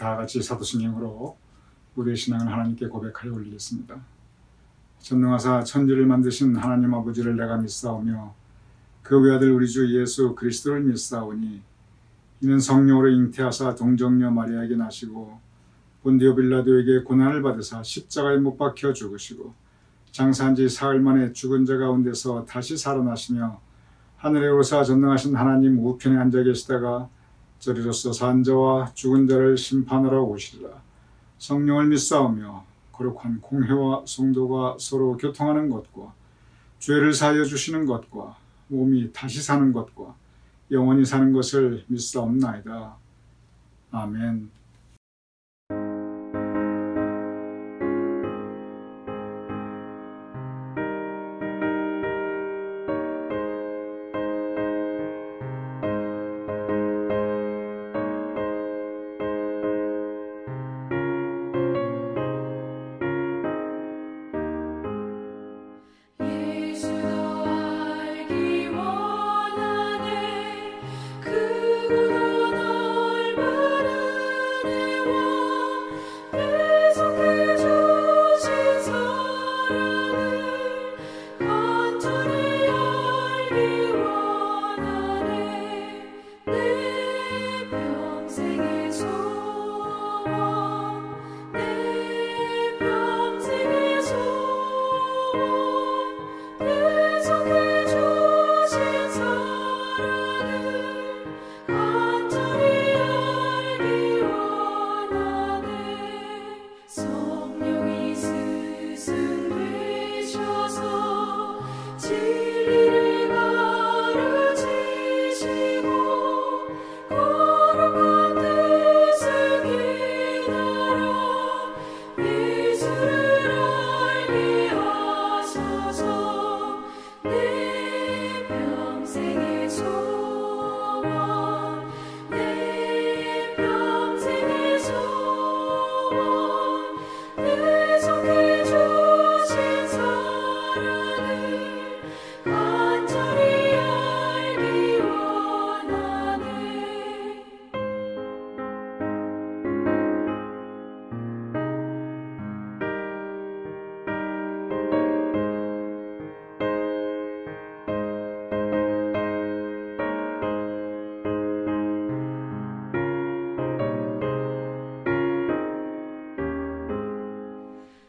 다 같이 사도신경으로 우리의 신앙을 하나님께 고백하여 올리겠습니다. 전능하사 천지를 만드신 하나님 아버지를 내가 믿사오며 그 외아들 우리 주 예수 그리스도를 믿사오니 이는 성령으로 잉태하사 동정녀 마리아에게 나시고 본디오 빌라도에게 고난을 받으사 십자가에 못 박혀 죽으시고 장사한 지 사흘 만에 죽은 자 가운데서 다시 살아나시며 하늘에 오르사 전능하신 하나님 우편에 앉아 계시다가 저리로서 산 자와 죽은 자를 심판하러 오시리라. 성령을 믿사오며 거룩한 공회와 성도가 서로 교통하는 것과 죄를 사하여 주시는 것과 몸이 다시 사는 것과 영원히 사는 것을 믿사옵나이다. 아멘.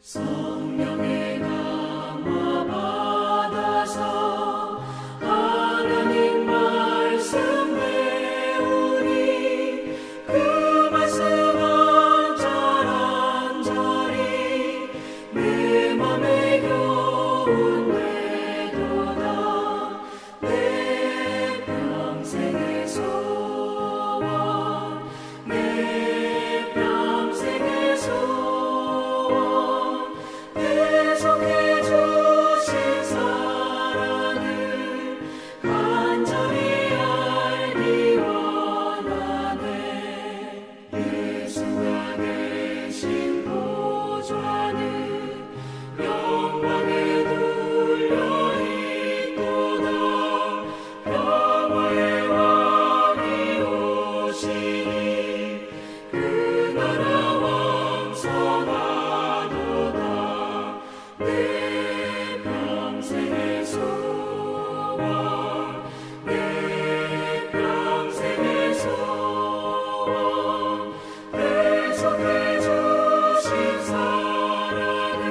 성령의 감화 받아서 하나님 말씀 배우니 그 말씀 한 절 한 절이 내 맘에 교훈 되도다. 내 평생의 소원 내 평생의 소원 계속해 주신 사랑을 간절히 알기 원하네. 예수가 계신 보좌는 영광에 둘려 있도다. 평화의 왕이 오시니 그 나라 왕성하도다. 내 평생의 소원 내 평생의 소원 계속해 주신 사랑을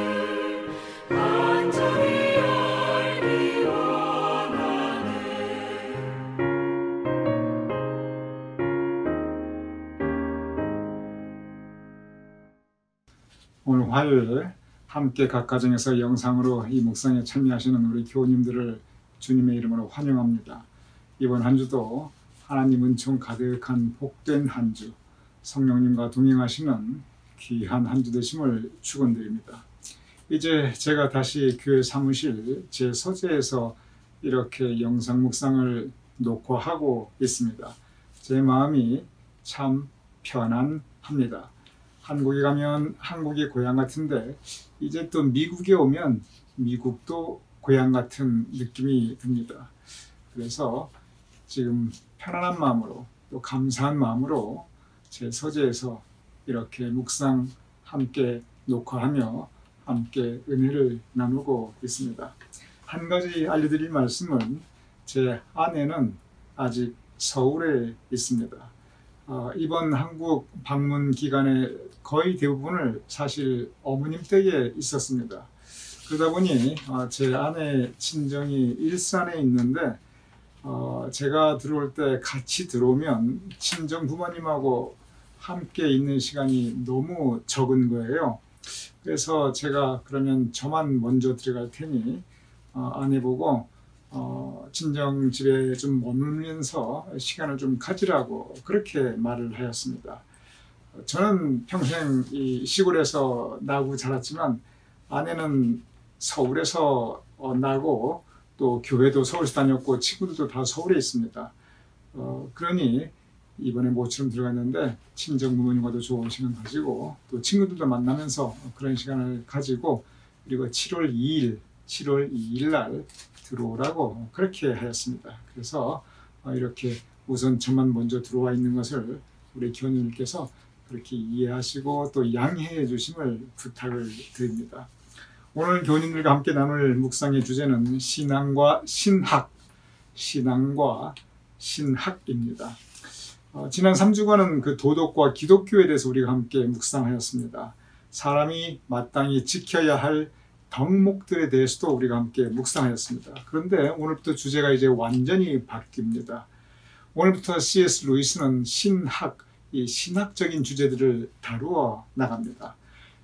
간절히 알기 원하네. 오늘 화요일 함께 각 가정에서 영상으로 이 묵상에 참여하시는 우리 교우님들을 주님의 이름으로 환영합니다. 이번 한 주도 하나님 은총 가득한 복된 한 주, 성령님과 동행하시는 귀한 한 주 되심을 축원드립니다. 이제 제가 다시 교회 사무실 제 서재에서 이렇게 영상 묵상을 녹화하고 있습니다. 제 마음이 참 편안합니다. 한국에 가면 한국이 고향 같은데 이제 또 미국에 오면 미국도 고향 같은 느낌이 듭니다. 그래서 지금 편안한 마음으로 또 감사한 마음으로 제 서재에서 이렇게 묵상 함께 녹화하며 함께 은혜를 나누고 있습니다. 한 가지 알려드릴 말씀은 제 아내는 아직 서울에 있습니다. 이번 한국 방문 기간에 거의 대부분을 사실 어머님 댁에 있었습니다. 그러다 보니 제 아내 친정이 일산에 있는데 제가 들어올 때 같이 들어오면 친정 부모님하고 함께 있는 시간이 너무 적은 거예요. 그래서 제가 그러면 저만 먼저 들어갈 테니 아내 보고 친정 집에 좀 머물면서 시간을 좀 가지라고 그렇게 말을 하였습니다. 저는 평생 이 시골에서 나고 자랐지만 아내는 서울에서 나고 또 교회도 서울에서 다녔고 친구들도 다 서울에 있습니다. 그러니 이번에 모처럼 들어갔는데 친정 부모님과도 좋은 시간 가지고 또 친구들도 만나면서 그런 시간을 가지고 그리고 7월 2일 날 들어오라고 그렇게 하였습니다. 그래서 이렇게 우선 저만 먼저 들어와 있는 것을 우리 교우님께서 그렇게 이해하시고 또 양해해 주심을 부탁을 드립니다. 오늘 교우님들과 함께 나눌 묵상의 주제는 신앙과 신학입니다. 지난 3주간은 그 도덕과 기독교에 대해서 우리가 함께 묵상하였습니다. 사람이 마땅히 지켜야 할 덕목들에 대해서도 우리가 함께 묵상하였습니다. 그런데 오늘부터 주제가 이제 완전히 바뀝니다. 오늘부터 C.S. 루이스는 이 신학적인 주제들을 다루어 나갑니다.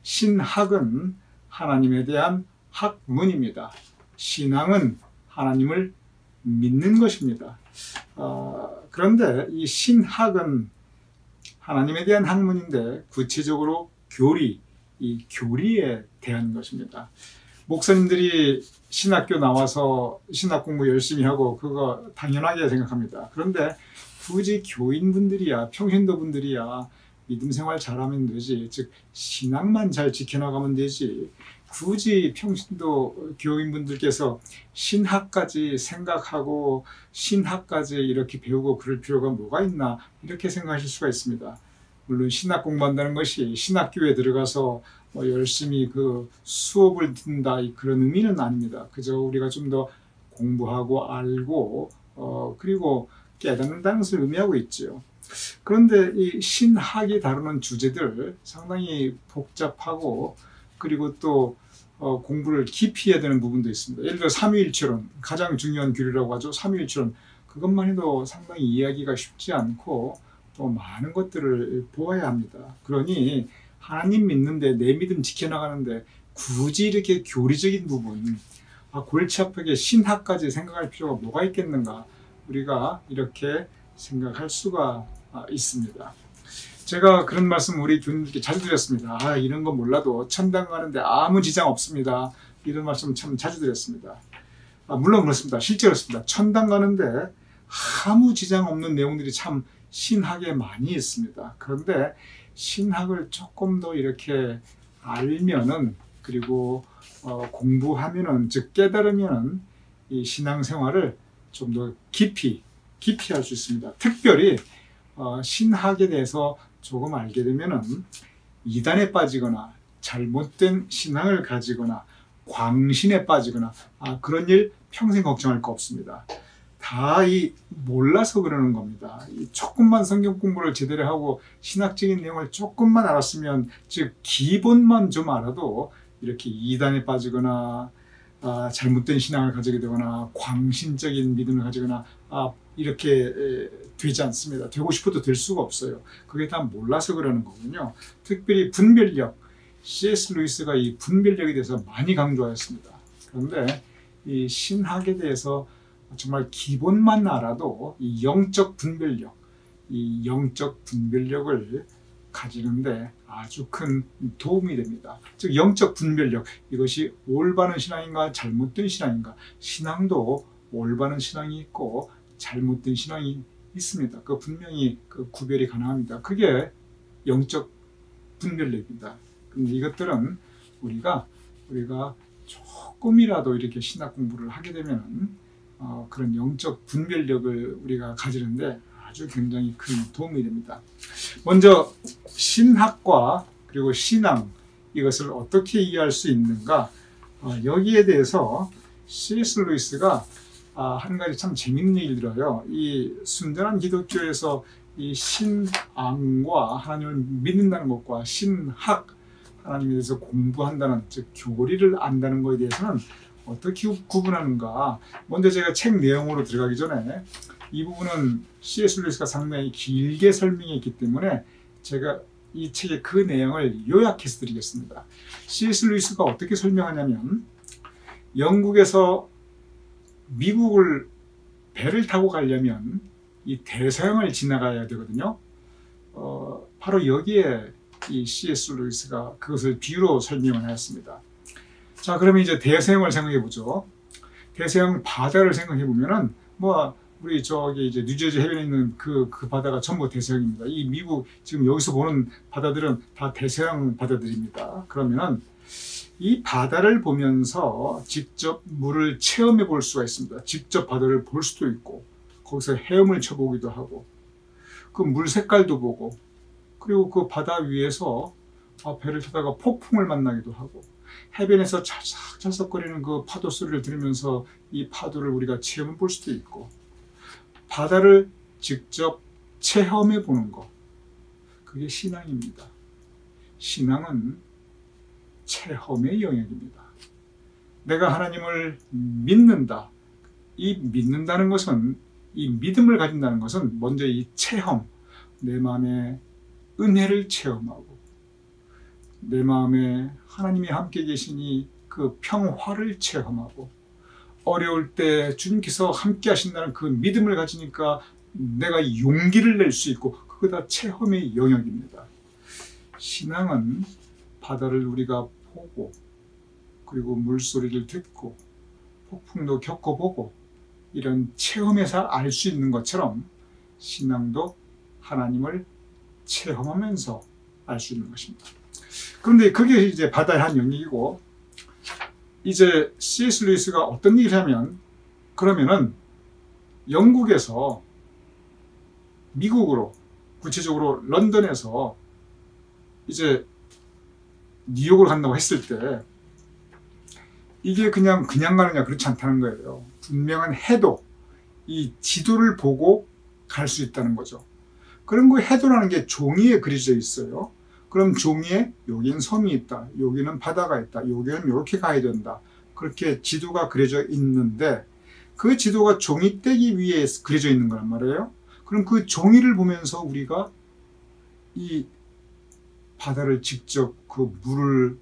신학은 하나님에 대한 학문입니다. 신앙은 하나님을 믿는 것입니다. 그런데 이 신학은 하나님에 대한 학문인데 구체적으로 이 교리에 대한 것입니다. 목사님들이 신학교 나와서 신학 공부 열심히 하고 그거 당연하게 생각합니다. 그런데 굳이 교인분들이야 평신도분들이야 믿음 생활 잘하면 되지, 즉 신앙만 잘 지켜나가면 되지 굳이 평신도 교인분들께서 신학까지 생각하고 신학까지 이렇게 배우고 그럴 필요가 뭐가 있나 이렇게 생각하실 수가 있습니다. 물론 신학 공부한다는 것이 신학교에 들어가서 열심히 그 수업을 듣는다 그런 의미는 아닙니다. 그저 우리가 좀 더 공부하고 알고 그리고 깨닫는다는 것을 의미하고 있죠. 그런데 이 신학이 다루는 주제들 상당히 복잡하고 그리고 또 공부를 깊이 해야 되는 부분도 있습니다. 예를 들어 삼위일체론, 가장 중요한 교리라고 하죠. 삼위일체론, 그것만 해도 상당히 이해하기가 쉽지 않고 또 많은 것들을 보아야 합니다. 그러니 하나님 믿는데 내 믿음 지켜나가는데 굳이 이렇게 교리적인 부분, 골치 아프게 신학까지 생각할 필요가 뭐가 있겠는가, 우리가 이렇게 생각할 수가 있습니다. 제가 그런 말씀 우리 교인들께 자주 드렸습니다. 이런 거 몰라도 천당 가는데 아무 지장 없습니다. 이런 말씀 참 자주 드렸습니다. 물론 그렇습니다. 실제 그렇습니다. 천당 가는데 아무 지장 없는 내용들이 참 신학에 많이 있습니다. 그런데 신학을 조금 더 이렇게 알면은 그리고 공부하면은 즉 깨달으면은 이 신앙생활을 좀 더 깊이 할 수 있습니다. 특별히 신학에 대해서 조금 알게 되면은 이단에 빠지거나 잘못된 신앙을 가지거나 광신에 빠지거나 그런 일 평생 걱정할 거 없습니다. 다 몰라서 그러는 겁니다. 조금만 성경 공부를 제대로 하고 신학적인 내용을 조금만 알았으면, 즉 기본만 좀 알아도 이렇게 이단에 빠지거나 잘못된 신앙을 가지게 되거나 광신적인 믿음을 가지거나 이렇게 되지 않습니다. 되고 싶어도 될 수가 없어요. 그게 다 몰라서 그러는 거군요. 특별히 분별력, C.S. 루이스가 이 분별력에 대해서 많이 강조하였습니다. 그런데 이 신학에 대해서 정말 기본만 알아도 이 영적 분별력을 가지는데 아주 큰 도움이 됩니다. 즉 영적 분별력, 이것이 올바른 신앙인가 잘못된 신앙인가. 신앙도 올바른 신앙이 있고 잘못된 신앙이 있습니다. 그 분명히 그 구별이 가능합니다. 그게 영적 분별력입니다. 근데 이것들은 우리가 조금이라도 이렇게 신학 공부를 하게 되면 그런 영적 분별력을 우리가 가지는데 아주 굉장히 큰 도움이 됩니다. 먼저 신학과 그리고 신앙 이것을 어떻게 이해할 수 있는가 여기에 대해서 C.S. 루이스가 한 가지 참 재밌는 얘기를 들어요. 이 순전한 기독교에서 이 신앙과 하나님을 믿는다는 것과 신학 하나님에 대해서 공부한다는 즉 교리를 안다는 것에 대해서는 어떻게 구분하는가. 먼저 제가 책 내용으로 들어가기 전에 이 부분은 C.S. 루이스가 상당히 길게 설명했기 때문에 제가 이 책의 그 내용을 요약해서 드리겠습니다. C.S. 루이스가 어떻게 설명하냐면 영국에서 미국을 배를 타고 가려면 이 대서양을 지나가야 되거든요. 바로 여기에 이 C.S. 루이스가 그것을 비유로 설명을 하였습니다. 자, 그러면 이제 대서양을 생각해 보죠. 대서양 바다를 생각해 보면은 우리 저기 이제 뉴저지 해변에 있는 그 바다가 전부 대서양입니다. 이 미국 지금 여기서 보는 바다들은 다 대서양 바다들입니다. 그러면은 이 바다를 보면서 직접 물을 체험해 볼 수가 있습니다. 직접 바다를 볼 수도 있고 거기서 헤엄을 쳐보기도 하고 그 물 색깔도 보고 그리고 그 바다 위에서 배를 타다가 폭풍을 만나기도 하고 해변에서 찰싹찰싹거리는 그 파도 소리를 들으면서 이 파도를 우리가 체험해 볼 수도 있고 바다를 직접 체험해 보는 것 그게 신앙입니다. 신앙은 체험의 영역입니다. 내가 하나님을 믿는다. 이 믿는다는 것은 이 믿음을 가진다는 것은 먼저 이 체험 내 마음에 은혜를 체험하고 내 마음에 하나님이 함께 계시니 그 평화를 체험하고 어려울 때 주님께서 함께 하신다는 그 믿음을 가지니까 내가 용기를 낼 수 있고 그거 다 체험의 영역입니다. 신앙은 바다를 우리가 보고 그리고 물소리를 듣고 폭풍도 겪어보고 이런 체험에서 알 수 있는 것처럼 신앙도 하나님을 체험하면서 알 수 있는 것입니다. 그런데 그게 이제 바다의 한 영역이고 이제 C.S. 루이스가 어떤 얘기를 하면 그러면은 영국에서 미국으로 구체적으로 런던에서 이제 뉴욕으로 간다고 했을 때 이게 그냥 가느냐 그렇지 않다는 거예요. 분명한 해도 이 지도를 보고 갈 수 있다는 거죠. 그럼 그 해도라는 게 종이에 그려져 있어요. 그럼 종이에 여기는 섬이 있다. 여기는 바다가 있다. 여기는 이렇게 가야 된다. 그렇게 지도가 그려져 있는데 그 지도가 종이떼기 위에 그려져 있는 거란 말이에요. 그럼 그 종이를 보면서 우리가 이 바다를 직접 그 물을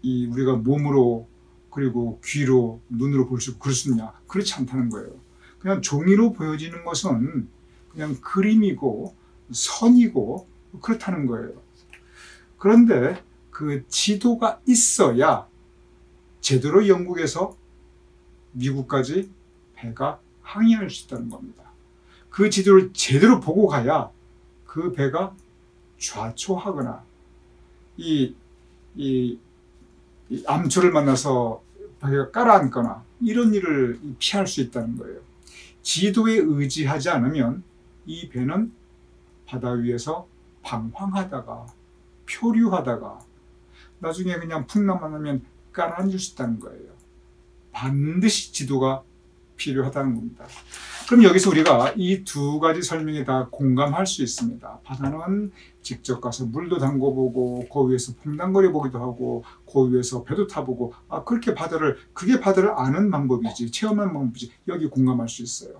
우리가 몸으로 그리고 귀로 눈으로 볼 수 있고 그럴 수 있냐? 그렇지 않다는 거예요. 그냥 종이로 보여지는 것은 그냥 그림이고 선이고 그렇다는 거예요. 그런데 그 지도가 있어야 제대로 영국에서 미국까지 배가 항해할 수 있다는 겁니다. 그 지도를 제대로 보고 가야 그 배가 좌초하거나 이 암초를 만나서 배가 깔아앉거나 이런 일을 피할 수 있다는 거예요. 지도에 의지하지 않으면 이 배는 바다 위에서 방황하다가 표류하다가 나중에 그냥 풍랑 만나면 깔아앉을 수 있다는 거예요. 반드시 지도가 필요하다는 겁니다. 그럼 여기서 우리가 이 두 가지 설명에 다 공감할 수 있습니다. 바다는 직접 가서 물도 담궈보고 그 위에서 퐁당거려 보기도 하고 그 위에서 배도 타보고 그렇게 그게 바다를 아는 방법이지 체험하는 방법이지 여기 공감할 수 있어요.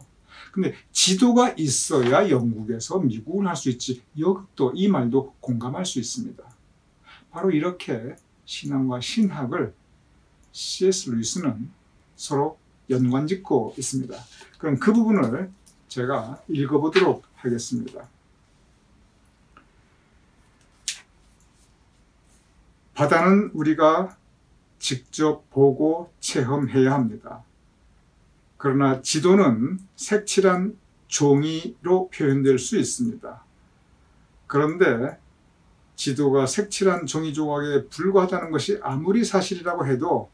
근데 지도가 있어야 영국에서 미국을 할 수 있지 여기도 이 말도 공감할 수 있습니다. 바로 이렇게 신앙과 신학을 C.S. 루이스는 서로 연관짓고 있습니다. 그럼 그 부분을 제가 읽어보도록 하겠습니다. 바다는 우리가 직접 보고 체험해야 합니다. 그러나 지도는 색칠한 종이로 표현될 수 있습니다. 그런데 지도가 색칠한 종이 조각에 불과하다는 것이 아무리 사실이라고 해도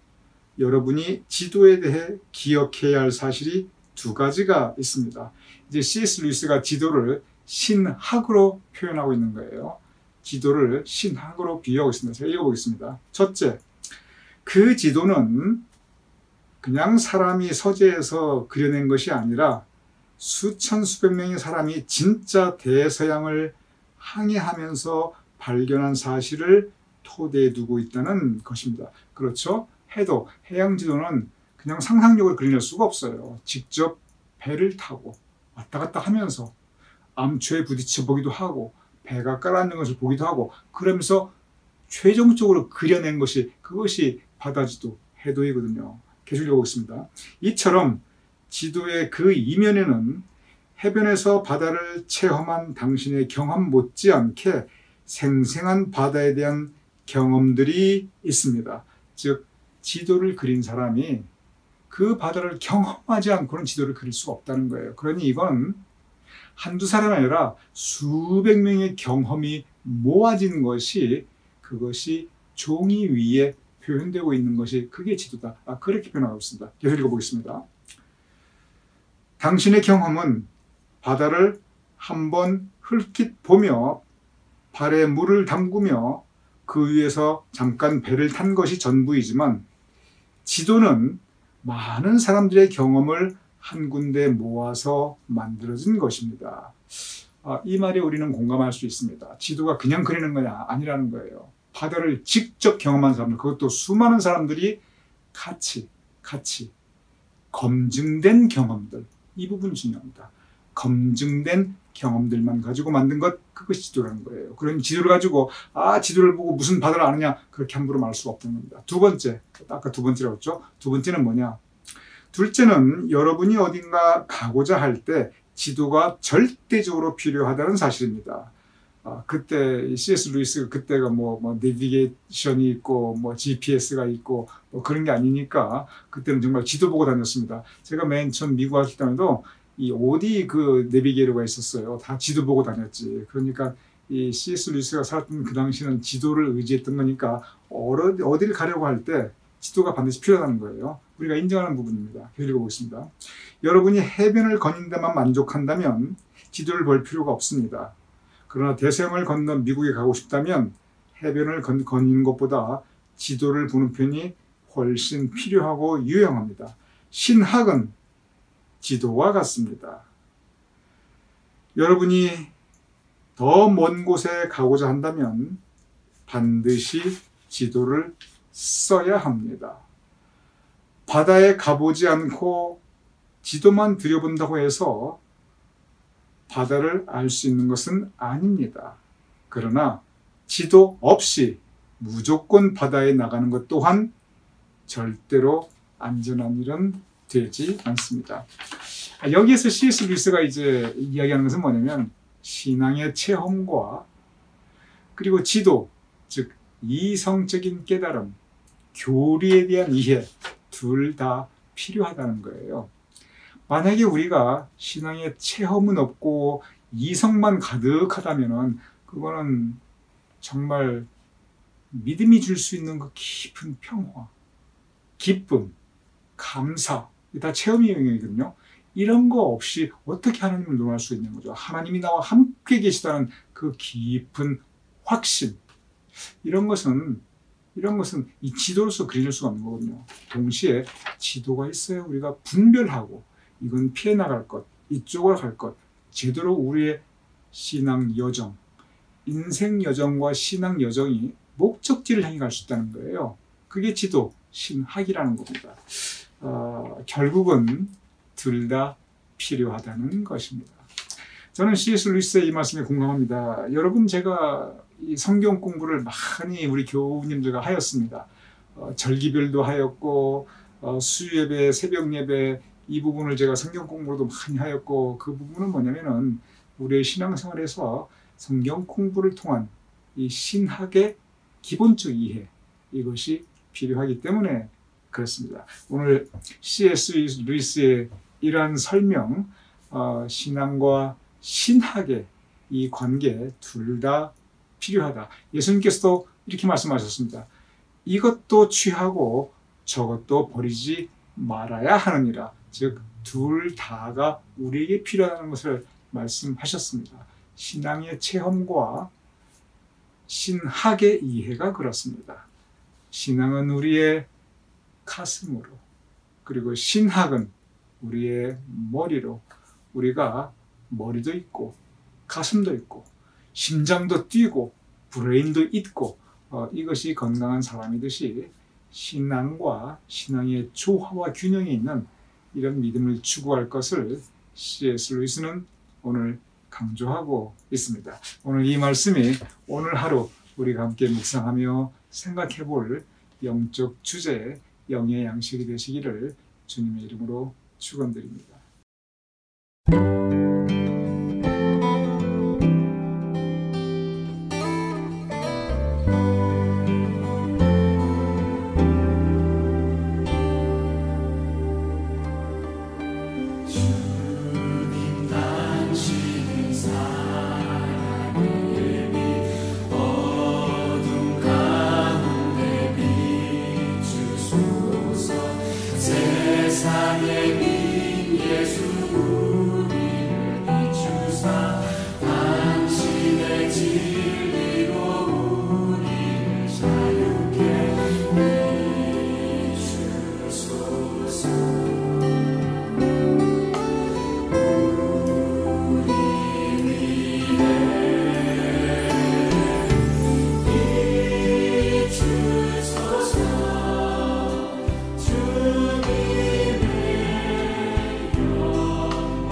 여러분이 지도에 대해 기억해야 할 사실이 두 가지가 있습니다. 이제 C.S. 루이스가 지도를 신학으로 표현하고 있는 거예요. 지도를 신학으로 비유하고 있습니다. 제가 읽어보겠습니다. 첫째, 그 지도는 그냥 사람이 서재에서 그려낸 것이 아니라 수천 수백 명의 사람이 진짜 대서양을 항해하면서 발견한 사실을 토대에 두고 있다는 것입니다. 그렇죠? 해도 해양 지도는 그냥 상상력을 그려낼 수가 없어요. 직접 배를 타고 왔다 갔다 하면서 암초에 부딪혀 보기도 하고 배가 깔아앉는 것을 보기도 하고 그러면서 최종적으로 그려낸 것이 그것이 바다지도 해도이거든요. 계속 읽어보겠습니다. 이처럼 지도의 그 이면에는 해변에서 바다를 체험한 당신의 경험 못지않게 생생한 바다에 대한 경험들이 있습니다. 즉 지도를 그린 사람이 그 바다를 경험하지 않고는 지도를 그릴 수가 없다는 거예요. 그러니 이건 한두 사람이 아니라 수백 명의 경험이 모아진 것이 그것이 종이 위에 표현되고 있는 것이 그게 지도다. 그렇게 표현하고 있습니다. 계속 읽어보겠습니다. 당신의 경험은 바다를 한번 흘낏 보며 발에 물을 담그며 그 위에서 잠깐 배를 탄 것이 전부이지만 지도는 많은 사람들의 경험을 한 군데 모아서 만들어진 것입니다. 이 말에 우리는 공감할 수 있습니다. 지도가 그냥 그리는 거냐? 아니라는 거예요. 바다를 직접 경험한 사람들, 그것도 수많은 사람들이 같이 검증된 경험들, 이 부분이 중요합니다. 검증된 경험들만 가지고 만든 것, 그것이 지도라는 거예요. 그런 지도를 가지고 지도를 보고 무슨 바다를 아느냐, 그렇게 함부로 말할 수가 없다는 겁니다. 두 번째, 아까 두 번째라고 했죠. 두 번째는 뭐냐? 둘째는 여러분이 어딘가 가고자 할 때 지도가 절대적으로 필요하다는 사실입니다. 그때 C.S. 루이스가 그때가 뭐 내비게이션이 있고 뭐 GPS가 있고 뭐 그런 게 아니니까 그때는 정말 지도 보고 다녔습니다. 제가 맨 처음 미국 왔을 때도 이 오디 그 내비게이터가 있었어요. 다 지도 보고 다녔지. 그러니까 이 C.S. 루이스가 살았던 그 당시는 지도를 의지했던 거니까 어디를 가려고 할 때 지도가 반드시 필요하다는 거예요. 우리가 인정하는 부분입니다. 읽어보겠습니다. 여러분이 해변을 거닌 데만 만족한다면 지도를 볼 필요가 없습니다. 그러나 대서양을 건너 미국에 가고 싶다면 해변을 거니는 것보다 지도를 보는 편이 훨씬 필요하고 유용합니다. 신학은 지도와 같습니다. 여러분이 더 먼 곳에 가고자 한다면 반드시 지도를 써야 합니다. 바다에 가보지 않고 지도만 들여본다고 해서 바다를 알 수 있는 것은 아닙니다. 그러나 지도 없이 무조건 바다에 나가는 것 또한 절대로 안전한 일은 되지 않습니다. 여기에서 C.S. 루이스가 이제 이야기하는 것은 뭐냐면 신앙의 체험과 그리고 지도, 즉 이성적인 깨달음, 교리에 대한 이해 둘 다 필요하다는 거예요. 만약에 우리가 신앙의 체험은 없고 이성만 가득하다면 그거는 정말 믿음이 줄 수 있는 그 깊은 평화, 기쁨, 감사, 다 체험의 영역이거든요. 이런 거 없이 어떻게 하나님을 논할 수 있는 거죠? 하나님이 나와 함께 계시다는 그 깊은 확신, 이런 것은 이 지도로서 그려낼 수가 없는 거거든요. 동시에 지도가 있어야 우리가 분별하고 이건 피해 나갈 것, 이쪽으로 갈 것, 제대로 우리의 신앙 여정, 인생 여정과 신앙 여정이 목적지를 향해 갈 수 있다는 거예요. 그게 지도, 신학이라는 겁니다. 결국은 둘 다 필요하다는 것입니다. 저는 C.S. 루이스의 이 말씀에 공감합니다. 여러분, 제가 이 성경 공부를 많이 우리 교우님들과 하였습니다. 절기별도 하였고 수요예배, 새벽예배 이 부분을 제가 성경 공부도 많이 하였고 그 부분은 뭐냐면은 우리의 신앙생활에서 성경 공부를 통한 이 신학의 기본적 이해, 이것이 필요하기 때문에 그렇습니다. 오늘 C.S. 루이스의 이러한 설명, 신앙과 신학의 이 관계 둘 다 필요하다. 예수님께서도 이렇게 말씀하셨습니다. 이것도 취하고 저것도 버리지 말아야 하느니라. 즉 둘 다가 우리에게 필요하다는 것을 말씀하셨습니다. 신앙의 체험과 신학의 이해가 그렇습니다. 신앙은 우리의 가슴으로, 그리고 신학은 우리의 머리로, 우리가 머리도 있고 가슴도 있고 심장도 뛰고 브레인도 있고 이것이 건강한 사람이듯이 신앙과 신앙의 조화와 균형이 있는 이런 믿음을 추구할 것을 C.S. 루이스는 오늘 강조하고 있습니다. 오늘 이 말씀이 오늘 하루 우리가 함께 묵상하며 생각해 볼 영적 주제의 영의 양식이 되시기를 주님의 이름으로 축원드립니다. 세상의 민 예수 우리를 비추사 당신의 진리로 우리를 자유케 비추소서. 우리 위해 비추소서. 주님의 영광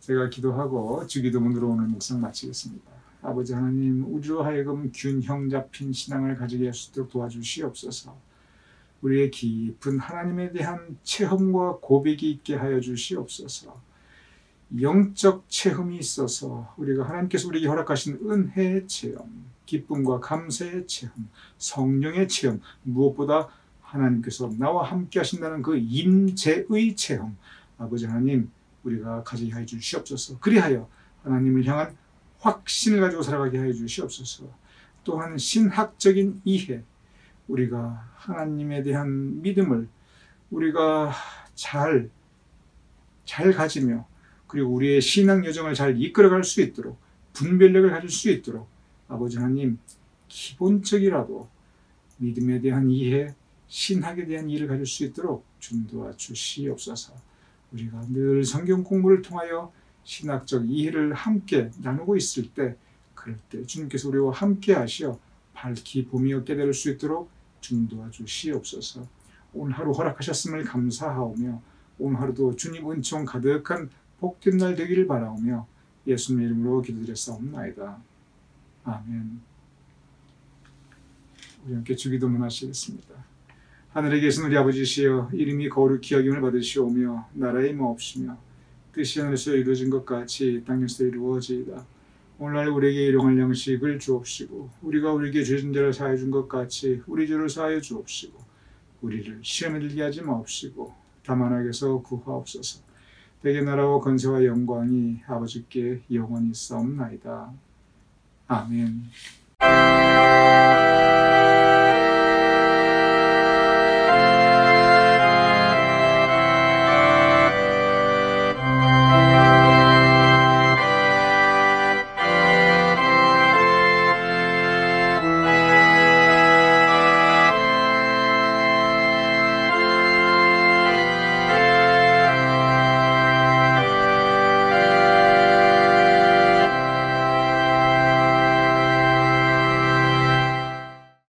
제가 기도하고 주기도문으로 오늘 묵상 마치겠습니다. 아버지 하나님, 우리로 하여금 균형 잡힌 신앙을 가지게 할 수 있도록 도와주시옵소서. 우리의 깊은 하나님에 대한 체험과 고백이 있게 하여 주시옵소서. 영적 체험이 있어서 우리가 하나님께서 우리에게 허락하신 은혜의 체험, 기쁨과 감사의 체험, 성령의 체험, 무엇보다 하나님께서 나와 함께 하신다는 그 임재의 체험, 아버지 하나님, 우리가 가지게 하여 주시옵소서. 그리하여 하나님을 향한 확신을 가지고 살아가게 하여 주시옵소서. 또한 신학적인 이해, 우리가 하나님에 대한 믿음을 우리가 잘 가지며, 그리고 우리의 신앙 여정을 잘 이끌어갈 수 있도록, 분별력을 가질 수 있도록 아버지 하나님, 기본적이라도 믿음에 대한 이해, 신학에 대한 이해를 가질 수 있도록 준도와 주시옵소서. 우리가 늘 성경 공부를 통하여 신학적 이해를 함께 나누고 있을 때, 그럴 때 주님께서 우리와 함께 하시어 밝히 보며 깨달을 수 있도록 준도와 주시옵소서. 오늘 하루 허락하셨음을 감사하오며, 오늘 하루도 주님 은총 가득한 복된 날 되기를 바라오며 예수님의 이름으로 기도드렸사옵나이다. 아멘. 우리 함께 주기도문 하시겠습니다. 하늘에 계신 우리 아버지시여, 이름이 거룩히 여김을 받으시오며 나라의 마옵시며 뜻이 하늘에서 이루어진 것 같이 땅에서 이루어지이다. 오늘날 우리에게 일용할 양식을 주옵시고, 우리가 우리에게 죄진 자를 사하여 준 것 같이 우리 죄를 사하여 주옵시고, 우리를 시험에 들게 하지 마옵시고 다만 악에서 구하옵소서. 대개 나라와 권세와 영광이 아버지께 영원히 있사옵나이다. 아멘.